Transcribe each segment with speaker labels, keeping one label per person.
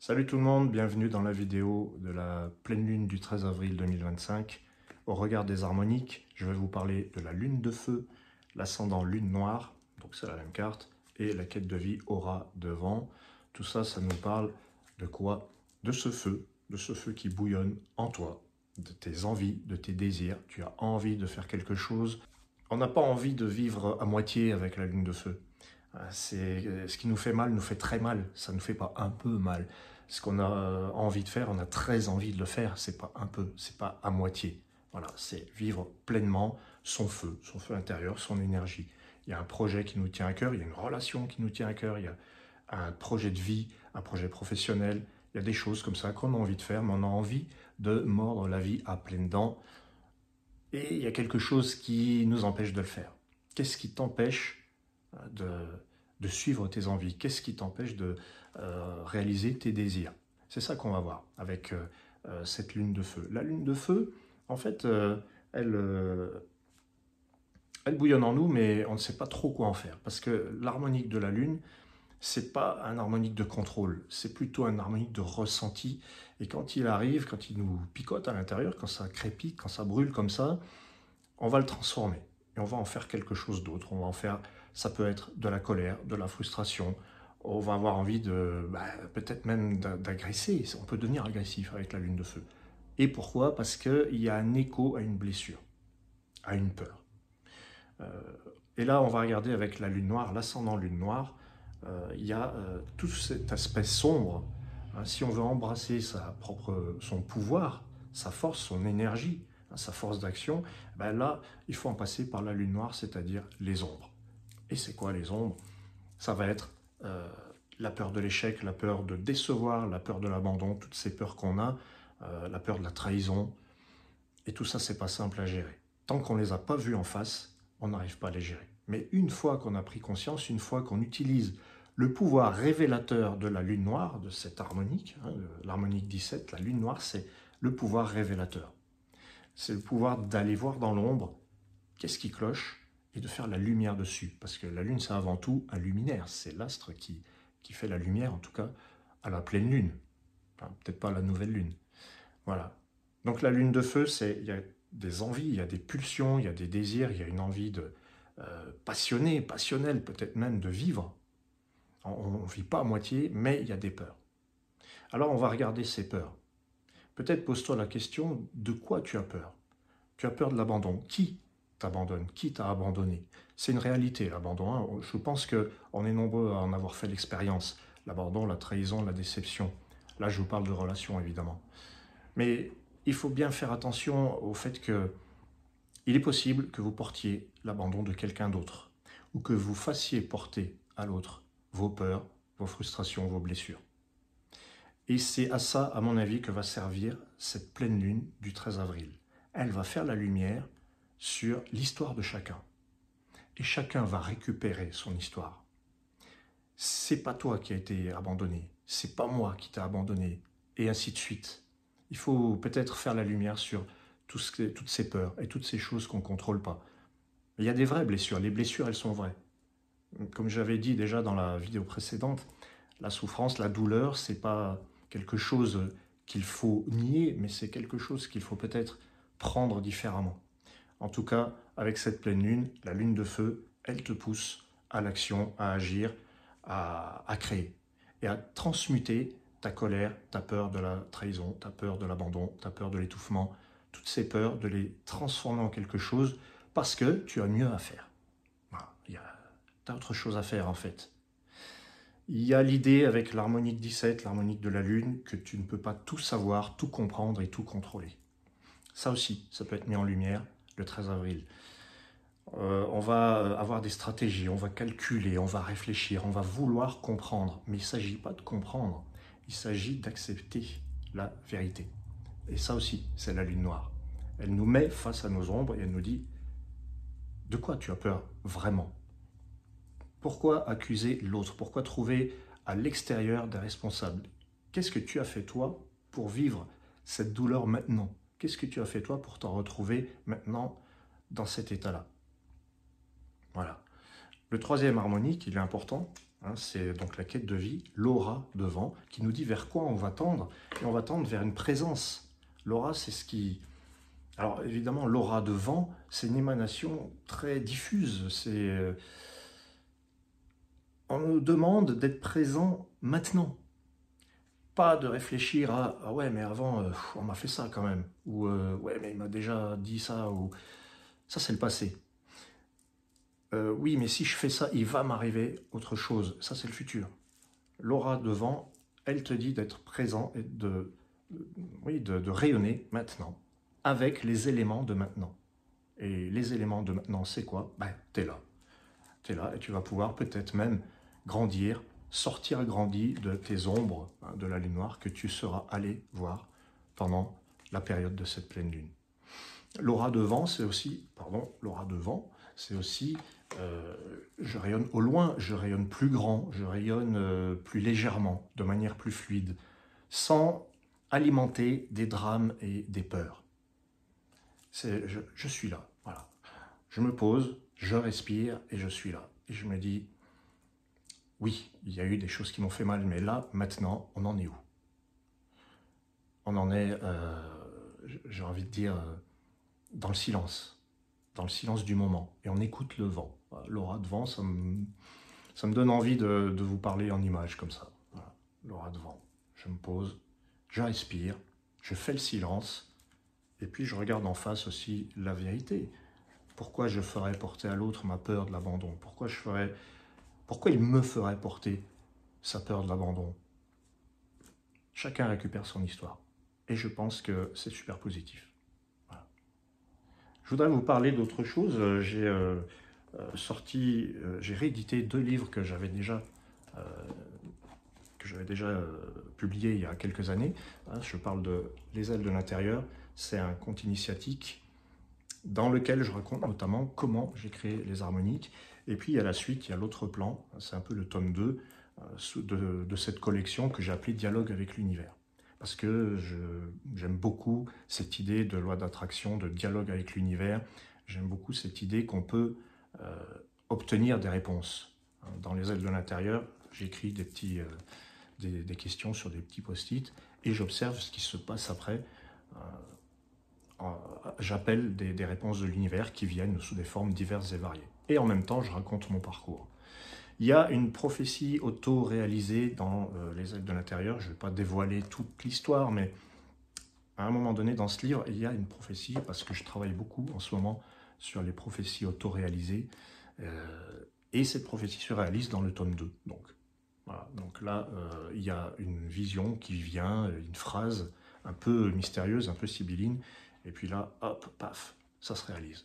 Speaker 1: Salut tout le monde, bienvenue dans la vidéo de la pleine lune du 13 avril 2025. Au regard des harmoniques, je vais vous parler de la lune de feu, l'ascendant lune noire, donc c'est la même carte, et la quête de vie aura de vent. Tout ça, ça nous parle de quoi? De ce feu qui bouillonne en toi, de tes envies, de tes désirs. Tu as envie de faire quelque chose. On n'a pas envie de vivre à moitié avec la lune de feu. C'est ce qui nous fait mal nous fait très mal, ça ne nous fait pas un peu mal. Ce qu'on a envie de faire, on a très envie de le faire, c'est pas un peu, c'est pas à moitié. Voilà, c'est vivre pleinement son feu intérieur, son énergie. Il y a un projet qui nous tient à cœur, il y a une relation qui nous tient à cœur, il y a un projet de vie, un projet professionnel, il y a des choses comme ça qu'on a envie de faire, mais on a envie de mordre la vie à pleines dents. Et il y a quelque chose qui nous empêche de le faire. Qu'est-ce qui t'empêche de suivre tes envies? Qu'est-ce qui t'empêche de réaliser tes désirs? C'est ça qu'on va voir avec cette lune de feu. La lune de feu, en fait, elle bouillonne en nous, mais on ne sait pas trop quoi en faire. Parce que l'harmonique de la lune, c'est pas un harmonique de contrôle, c'est plutôt un harmonique de ressenti. Et quand il arrive, quand il nous picote à l'intérieur, quand ça crépite, quand ça brûle comme ça, on va le transformer. Et on va en faire quelque chose d'autre. On va en faire, ça peut être de la colère, de la frustration. On va avoir envie de, peut-être même d'agresser. On peut devenir agressif avec la lune de feu. Et pourquoi? Parce qu'il y a un écho à une blessure, à une peur. Et là, on va regarder avec la lune noire, l'ascendant lune noire, il y a tout cet aspect sombre. Si on veut embrasser son pouvoir, sa force, son énergie, sa force d'action, là, il faut en passer par la lune noire, c'est-à-dire les ombres. Et c'est quoi les ombres? Ça va être la peur de l'échec, la peur de décevoir, la peur de l'abandon, toutes ces peurs qu'on a, la peur de la trahison. Et tout ça, c'est pas simple à gérer. Tant qu'on ne les a pas vus en face, on n'arrive pas à les gérer. Mais une fois qu'on a pris conscience, une fois qu'on utilise le pouvoir révélateur de la lune noire, de cette harmonique, l'harmonique 17, la lune noire, c'est le pouvoir révélateur. C'est le pouvoir d'aller voir dans l'ombre qu'est-ce qui cloche et de faire la lumière dessus. Parce que la lune, c'est avant tout un luminaire. C'est l'astre qui fait la lumière, en tout cas, à la pleine lune. Enfin, peut-être pas à la nouvelle lune. Voilà. Donc la lune de feu, il y a des envies, il y a des pulsions, il y a des désirs, il y a une envie de passionnelle, peut-être même de vivre. On ne vit pas à moitié, mais il y a des peurs. Alors on va regarder ces peurs. Peut-être pose-toi la question, de quoi tu as peur? Tu as peur de l'abandon. Qui t'abandonne? Qui t'a abandonné? C'est une réalité, l'abandon. Hein. Je pense qu'on est nombreux à en avoir fait l'expérience. L'abandon, la trahison, la déception. Là, je vous parle de relations, évidemment. Mais il faut bien faire attention au fait que il est possible que vous portiez l'abandon de quelqu'un d'autre ou que vous fassiez porter à l'autre vos peurs, vos frustrations, vos blessures. Et c'est à ça, à mon avis, que va servir cette pleine lune du 13 avril. Elle va faire la lumière sur l'histoire de chacun. Et chacun va récupérer son histoire. C'est pas toi qui as été abandonné, c'est pas moi qui t'ai abandonné, et ainsi de suite. Il faut peut-être faire la lumière sur toutes ces peurs et toutes ces choses qu'on ne contrôle pas. Il y a des vraies blessures, les blessures, elles sont vraies. Comme j'avais dit déjà dans la vidéo précédente, la souffrance, la douleur, c'est pas quelque chose qu'il faut nier, mais c'est quelque chose qu'il faut peut-être prendre différemment. En tout cas, avec cette pleine lune, la lune de feu, elle te pousse à l'action, à agir, à créer et à transmuter ta colère, ta peur de la trahison, ta peur de l'abandon, ta peur de l'étouffement, toutes ces peurs, de les transformer en quelque chose parce que tu as mieux à faire. Voilà, tu as autre chose à faire en fait. Il y a l'idée avec l'harmonique 17, l'harmonique de la lune, que tu ne peux pas tout savoir, tout comprendre et tout contrôler. Ça aussi, ça peut être mis en lumière le 13 avril. On va avoir des stratégies, on va calculer, on va réfléchir, on va vouloir comprendre. Mais il ne s'agit pas de comprendre, il s'agit d'accepter la vérité. Et ça aussi, c'est la lune noire. Elle nous met face à nos ombres et elle nous dit « De quoi tu as peur vraiment ?» Pourquoi accuser l'autre? Pourquoi trouver à l'extérieur des responsables? Qu'est-ce que tu as fait toi pour vivre cette douleur maintenant? Qu'est-ce que tu as fait toi pour t'en retrouver maintenant dans cet état-là? Voilà. Le troisième harmonique, il est important, Hein, c'est donc la quête de vie, l'aura de vent, qui nous dit vers quoi on va tendre, et on va tendre vers une présence. L'aura, c'est ce qui... Alors évidemment, l'aura de vent, c'est une émanation très diffuse. On nous demande d'être présent maintenant. Pas de réfléchir à « Ah ouais, mais avant, on m'a fait ça quand même », ou Ouais, mais il m'a déjà dit ça », ou « Ça, c'est le passé ». Oui, mais si je fais ça, il va m'arriver autre chose. Ça, c'est le futur. L'aura de vent, elle te dit d'être présent et oui, de rayonner maintenant, avec les éléments de maintenant. Et les éléments de maintenant, c'est quoi? Ben, t'es là. T'es là et tu vas pouvoir peut-être même grandir, sortir grandi de tes ombres, hein, de la lune noire que tu seras allé voir pendant la période de cette pleine lune. L'aura de vent, c'est aussi, l'aura de vent, c'est aussi, je rayonne au loin, je rayonne plus grand, je rayonne plus légèrement, de manière plus fluide, sans alimenter des drames et des peurs. Je suis là, voilà. Je me pose, je respire et je suis là. Et je me dis, oui, il y a eu des choses qui m'ont fait mal, mais là, maintenant, on en est où? On en est, j'ai envie de dire, dans le silence du moment. Et on écoute le vent. L'aura de vent, ça me donne envie de vous parler en images comme ça. Voilà. L'aura de vent. Je me pose, je respire, je fais le silence, et puis je regarde en face aussi la vérité. Pourquoi je ferais porter à l'autre ma peur de l'abandon? Pourquoi il me ferait porter sa peur de l'abandon? Chacun récupère son histoire. Et je pense que c'est super positif. Voilà. Je voudrais vous parler d'autre chose. J'ai réédité 2 livres que j'avais déjà publiés il y a quelques années. Je parle de Les ailes de l'intérieur. C'est un conte initiatique dans lequel je raconte notamment comment j'ai créé les harmoniques. Et puis, à la suite, il y a l'autre plan, c'est un peu le tome 2 de cette collection que j'ai appelée « Dialogue avec l'univers ». Parce que j'aime beaucoup cette idée de loi d'attraction, de dialogue avec l'univers. J'aime beaucoup cette idée qu'on peut obtenir des réponses. Dans les ailes de l'intérieur, j'écris des questions sur des petits post-it et j'observe ce qui se passe après. J'appelle des réponses de l'univers qui viennent sous des formes diverses et variées. Et en même temps, je raconte mon parcours. Il y a une prophétie auto-réalisée dans Les ailes de l'intérieur. Je ne vais pas dévoiler toute l'histoire, mais à un moment donné, dans ce livre, il y a une prophétie, parce que je travaille beaucoup en ce moment sur les prophéties auto-réalisées. Et cette prophétie se réalise dans le tome 2. Donc, voilà. Donc là, il y a une vision qui vient, une phrase un peu mystérieuse, un peu sibylline. Et puis là, hop, paf, ça se réalise.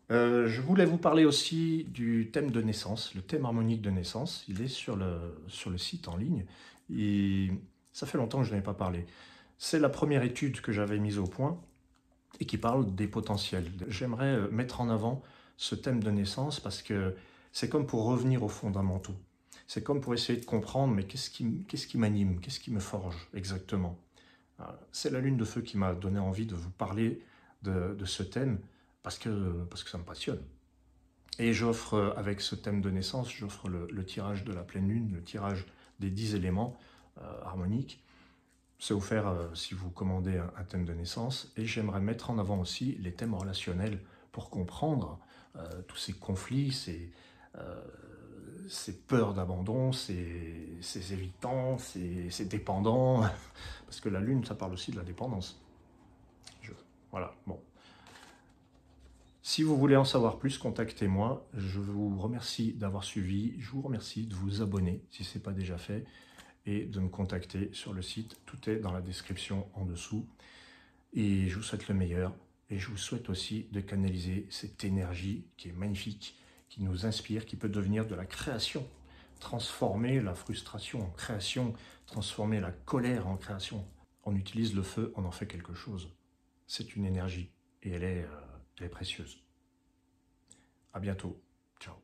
Speaker 1: Je voulais vous parler aussi du thème de naissance, le thème harmonique de naissance. Il est sur le site en ligne et ça fait longtemps que je n'en ai pas parlé. C'est la première étude que j'avais mise au point et qui parle des potentiels. J'aimerais mettre en avant ce thème de naissance parce que c'est comme pour revenir aux fondamentaux. C'est comme pour essayer de comprendre, mais qu'est-ce qui m'anime, qu'est-ce qui me forge exactement. C'est la lune de feu qui m'a donné envie de vous parler de ce thème, parce que ça me passionne. Et j'offre, avec ce thème de naissance, j'offre le tirage de la pleine lune, le tirage des 10 éléments harmoniques. C'est offert si vous commandez un thème de naissance. Et j'aimerais mettre en avant aussi les thèmes relationnels pour comprendre tous ces conflits, ces peurs d'abandon, ces évitants, ces dépendants. Parce que la lune, ça parle aussi de la dépendance. Voilà, bon. Si vous voulez en savoir plus, contactez-moi. Je vous remercie d'avoir suivi. Je vous remercie de vous abonner si ce n'est pas déjà fait et de me contacter sur le site. Tout est dans la description en dessous. Et je vous souhaite le meilleur. Et je vous souhaite aussi de canaliser cette énergie qui est magnifique, qui nous inspire, qui peut devenir de la création. Transformer la frustration en création, transformer la colère en création. On utilise le feu, on en fait quelque chose. C'est une énergie et elle est précieuse. À bientôt. Ciao.